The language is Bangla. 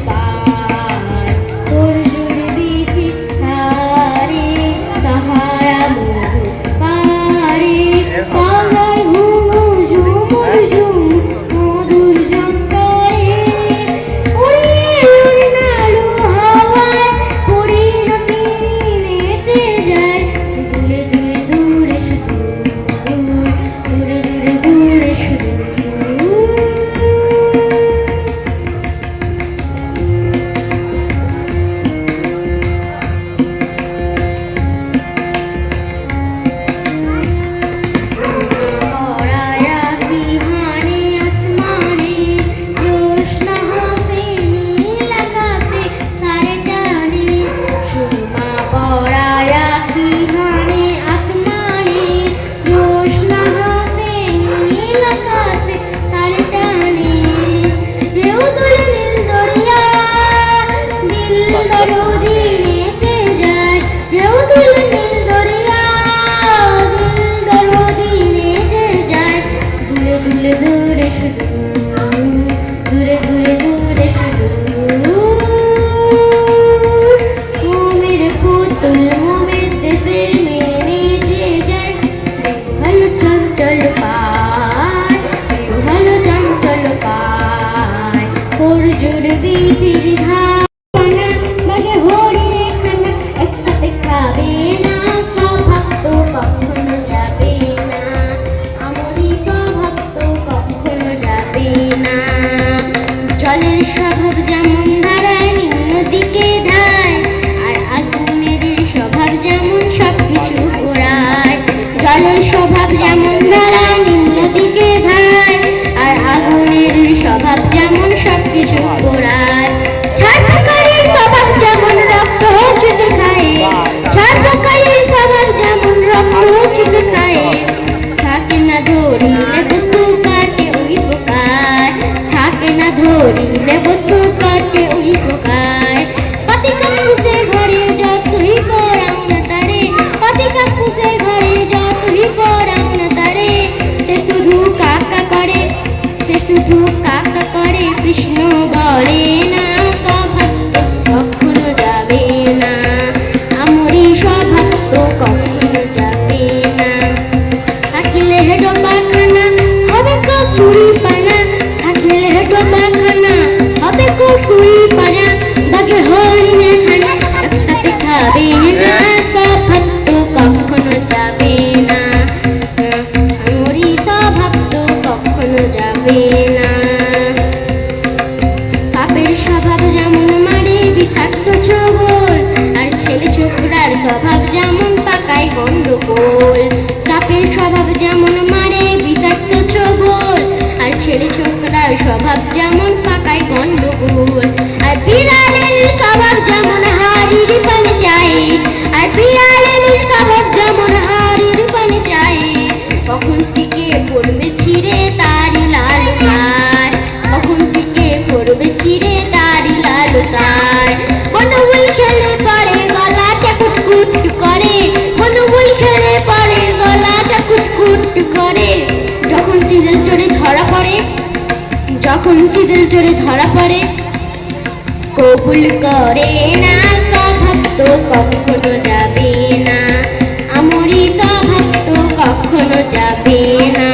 পায় তোর জুড়ে বিধি ধারে তাহারা মোহ পারে পালায় ঘুমু ঝুমুর ঝুমু মধুর ঝঙ্কারে উড়িয়ে উড়নালু হাওয়ায় পরিণতি নেচে যায় দূরে দূরে দূরে শুধু দূরে দূরে দূরে শুধু পরায়া বিহানে আসমানে জোৎস্না হাসে নীল আকাশে তারে টানে সুরমা পরায়া বিহানে আসমানে জোৎস্না হাসে নীল আকাশে তারে টানে ঢেউ তুলে নীল দরিয়া দিল দরদি নেচে যায় ঢেউ তুলে নীল দরিয়া দিল দরদি নেচে যায় দূরে দূরে দূরে শুধু দূরে দূরে দূরে শুধু মোমের পুতুল মোমের দেশের মেয়ে নেচে যায় ভালো চঞ্চল পায় ভালো চঞ্চল পায় তোর জোর বিধির ধানা বাগে হরিণে খানা একসাথে খাবে না স্বভাব তো কখনো যাবে না আমরি স্বভাব তো কখনো যাবে না জলের স্বভাব যেমন ধারায় নিম্ন দিকে ধায় আর আগুনের স্বভাব যেমন সবকিছু পোড়ায় জলের স্বভাব যেমন ধারায় নিম্ন দিকে ধায় আর আগুনের স্বভাব যেমন সবকিছু পোড়ায় ছাড়পোকারের স্বভাব যেমন রক্ত চুষে খায় ছাড়পোকারের স্বভাব যেমন রক্ত চুষে খায় থাকে না ধরিলে বস্তু কাটে ওই পোকায় থাকে না ধরিলে বস্তু কাটে ওই পোকায় পাতি কাকুসে ঘরে যতই পড়াও না তারে পাতি কাকুসে ঘরে যতই পড়াও না তারে সে শুধু কাকা করে সে শুধু কাকা করে কৃষ্ণ বলে না স্বভাব তো কখনো যাবে না আমরি স্বভাব তো কখনো যাবে না থাকিলে হেডো পাখানা হবে কসুরি পানা থাকিলে হেডো পাখানা হবে কসুরি পানা বাগে হরিণে খানা একসাথে খাবে না স্বভাব তো কখনো যাবে না আমরি স্বভাব তো কখনো যাবে না পাপের স্বভাব যেমন মারে বিষাক্ত ছোবল আর ছেলে ছোকরার স্বভাব যেমন পাকায় গন্ডগোল পাপের স্বভাব যেমন মারে বিষাক্ত ছোবল আর ছেলে ছোকরার স্বভাব যেমন পাকায় গন্ডগোল আর বিড়ালের স্বভাব যেমন হাড়ির পানে যায় আর বিড়ালের স্বভাব যেমন হাড়ির পানে যায় কখন থেকে পড়বে ছিঁড়ে তারি লাল গায় কখন থেকে পড়বে ছিঁড়ে তারি লাল গায় বনবুল খেলে পরে গলাটা কুটকুট করে বনবুল খেলে পরে গলাটা কুটকুট করে যখন চিদেল চড়ে ধরা পড়ে যখন চিদেল চড়ে ধরা পড়ে কবুল করে না স্বভাব তো কখনো যাবে না আমরি স্বভাব তো কখনো যাবে না